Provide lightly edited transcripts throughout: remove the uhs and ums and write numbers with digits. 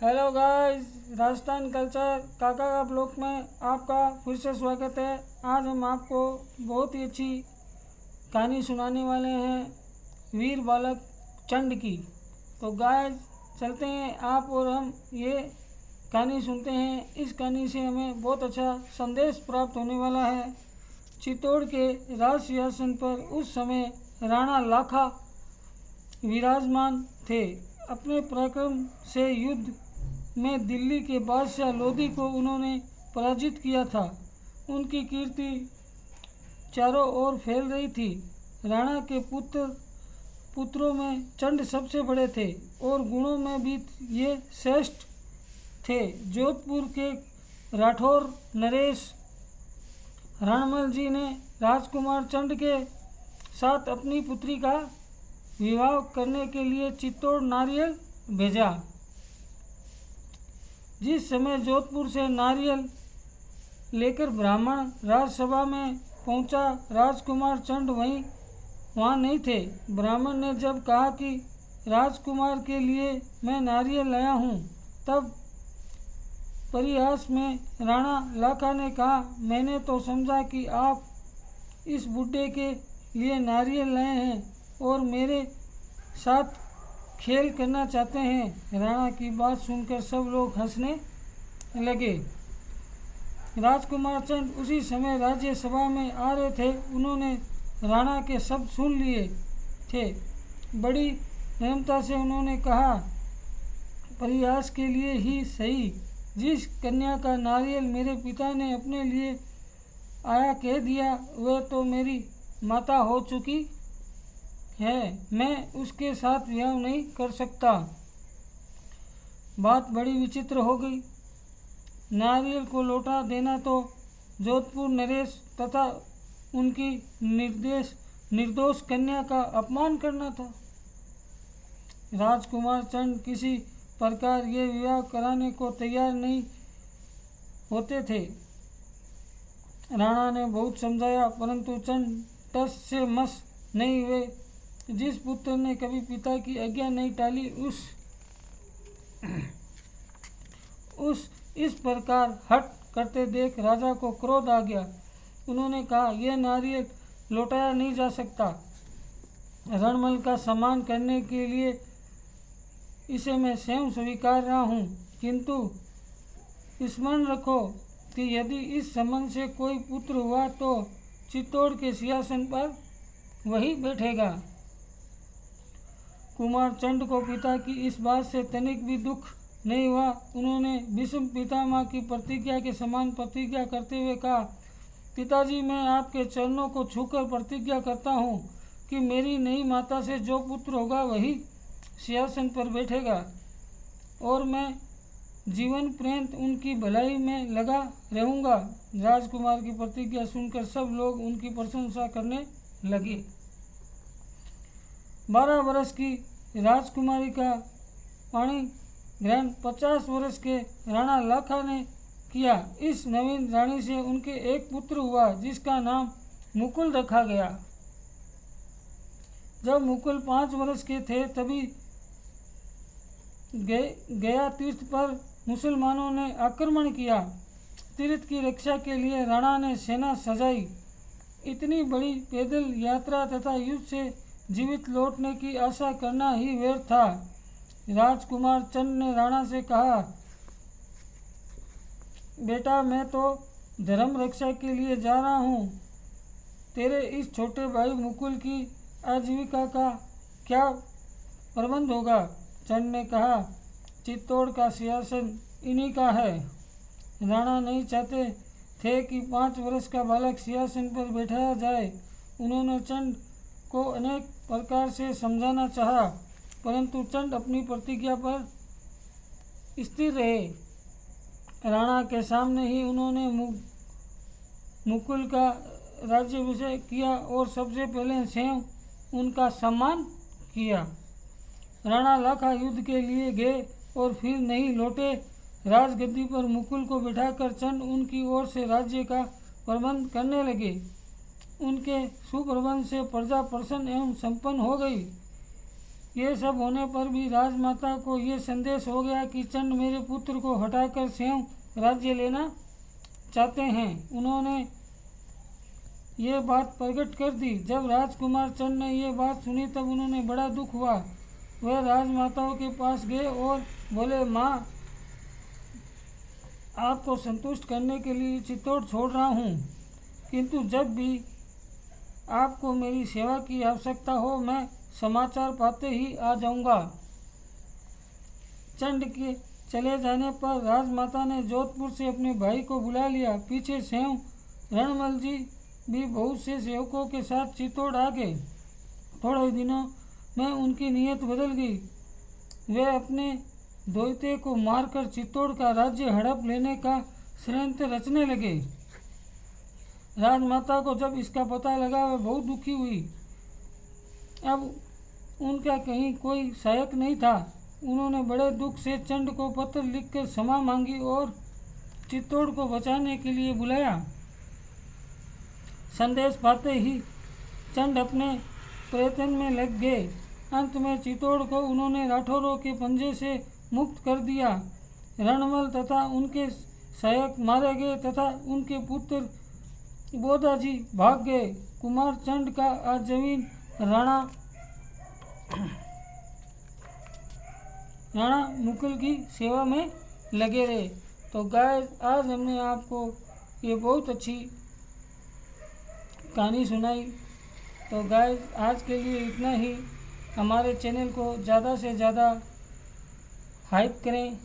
Hello guys, Rajasthan culture काका का blog में आपका फिर से स्वागत है। आज हम आपको बहुत ही अच्छी कहानी सुनाने वाले हैं वीर बालक चंड की। तो गाइस चलते हैं, आप और हम ये कहानी सुनते हैं। इस कहानी से हमें बहुत अच्छा संदेश प्राप्त होने वाला है। चित्तौड़ के राज सिंहासन पर उस समय राणा लाखा विराजमान थे। अपने पराक्रम से युद्ध में दिल्ली के बादशाह लोधी को उन्होंने पराजित किया था। उनकी कीर्ति चारों ओर फैल रही थी। राणा के पुत्रों में चंड सबसे बड़े थे और गुणों में भी ये श्रेष्ठ थे। जोधपुर के राठौर नरेश रणमल जी ने राजकुमार चंड के साथ अपनी पुत्री का विवाह करने के लिए चित्तौड़ नारियल भेजा। जिस समय जोधपुर से नारियल लेकर ब्राह्मण राजसभा में पहुंचा, राजकुमार चंद वहाँ नहीं थे। ब्राह्मण ने जब कहा कि राजकुमार के लिए मैं नारियल लाया हूँ, तब परिहास में राणा लाखा ने कहा, मैंने तो समझा कि आप इस बूढ़े के लिए नारियल लाए हैं और मेरे साथ खेल करना चाहते हैं। राणा की बात सुनकर सब लोग हंसने लगे। राजकुमार चंद उसी समय राज्यसभा में आ रहे थे। उन्होंने राणा के शब्द सुन लिए थे। बड़ी नम्रता से उन्होंने कहा, परिहास के लिए ही सही, जिस कन्या का नारियल मेरे पिता ने अपने लिए आया कह दिया, वह तो मेरी माता हो चुकी है। मैं उसके साथ विवाह नहीं कर सकता। बात बड़ी विचित्र हो गई। नारियल को लौटा देना तो जोधपुर नरेश तथा उनकी निर्दोष कन्या का अपमान करना था। राजकुमार चंद किसी प्रकार ये विवाह कराने को तैयार नहीं होते थे। राणा ने बहुत समझाया, परंतु चंद टस से मस नहीं हुए। जिस पुत्र ने कभी पिता की आज्ञा नहीं टाली, इस प्रकार हट करते देख राजा को क्रोध आ गया। उन्होंने कहा, यह नारियल लौटाया नहीं जा सकता। रणमल का सम्मान करने के लिए इसे मैं स्वयं स्वीकार रहा हूँ, किंतु स्मरण रखो कि यदि इस संबंध से कोई पुत्र हुआ तो चित्तौड़ के सिंहासन पर वही बैठेगा। कुमार चंद को पिता की इस बात से तनिक भी दुख नहीं हुआ। उन्होंने भीष्म पितामह की प्रतिज्ञा के समान प्रतिज्ञा करते हुए कहा, पिताजी, मैं आपके चरणों को छूकर प्रतिज्ञा करता हूँ कि मेरी नई माता से जो पुत्र होगा वही सिंहासन पर बैठेगा और मैं जीवन पर्यंत उनकी भलाई में लगा रहूँगा। राजकुमार की प्रतिज्ञा सुनकर सब लोग उनकी प्रशंसा करने लगे। 12 वर्ष की राजकुमारी का पाणी ग्रहण 50 वर्ष के राणा लाखा ने किया। इस नवीन रानी से उनके एक पुत्र हुआ, जिसका नाम मुकुल रखा गया। जब मुकुल 5 वर्ष के थे, तभी गया तीर्थ पर मुसलमानों ने आक्रमण किया। तीर्थ की रक्षा के लिए राणा ने सेना सजाई। इतनी बड़ी पैदल यात्रा तथा युद्ध से जीवित लौटने की आशा करना ही व्यर्थ था। राजकुमार चंद ने राणा से कहा, बेटा, मैं तो धर्म रक्षा के लिए जा रहा हूँ। तेरे इस छोटे भाई मुकुल की आजीविका का क्या प्रबंध होगा? चंद ने कहा, चित्तौड़ का सिंहासन इन्हीं का है। राणा नहीं चाहते थे कि 5 वर्ष का बालक सिंहासन पर बैठाया जाए। उन्होंने चंद को अनेक प्रकार से समझाना चाहा, परंतु चंद अपनी प्रतिज्ञा पर स्थिर रहे। राणा के सामने ही उन्होंने मुकुल का राज्याभिषेक किया और सबसे पहले स्वयं उनका सम्मान किया। राणा लाखा युद्ध के लिए गए और फिर नहीं लौटे। राजगद्दी पर मुकुल को बिठाकर चंद उनकी ओर से राज्य का प्रबंध करने लगे। उनके सुप्रबंध से प्रजा प्रसन्न एवं संपन्न हो गई। ये सब होने पर भी राजमाता को ये संदेश हो गया कि चंड मेरे पुत्र को हटाकर स्वयं राज्य लेना चाहते हैं। उन्होंने ये बात प्रकट कर दी। जब राजकुमार चंद ने ये बात सुनी तब उन्होंने बड़ा दुख हुआ। वह राजमाताओं के पास गए और बोले, माँ, आपको संतुष्ट करने के लिए चित्तौड़ छोड़ रहा हूँ, किंतु जब भी आपको मेरी सेवा की आवश्यकता हो मैं समाचार पाते ही आ जाऊँगा। चंड के चले जाने पर राजमाता ने जोधपुर से अपने भाई को बुला लिया। पीछे स्वयं रणमल जी भी बहुत से सेवकों के साथ चित्तौड़ आ गए। थोड़े दिनों में उनकी नीयत बदल गई। वे अपने द्वैते को मारकर चित्तौड़ का राज्य हड़प लेने का षड्यंत्र रचने लगे। राजमाता को जब इसका पता लगा वह बहुत दुखी हुई। अब उनका कहीं कोई सहायक नहीं था। उन्होंने बड़े दुख से चंड को पत्र लिखकर क्षमा मांगी और चित्तौड़ को बचाने के लिए बुलाया। संदेश पाते ही चंड अपने प्रयत्न में लग गए। अंत में चित्तौड़ को उन्होंने राठौरों के पंजे से मुक्त कर दिया। रणमल तथा उनके सहायक मारे गए तथा उनके पुत्र बोधाजी भाग गए। कुमार चंड का आजीवन राणा मुकुल की सेवा में लगे रहे। तो गाइस, आज हमने आपको ये बहुत अच्छी कहानी सुनाई। तो गाइस, आज के लिए इतना ही। हमारे चैनल को ज़्यादा से ज़्यादा हाइप करें,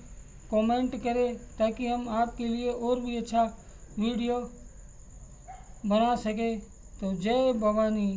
कमेंट करें, ताकि हम आपके लिए और भी अच्छा वीडियो बना सके। तो जय भवानी।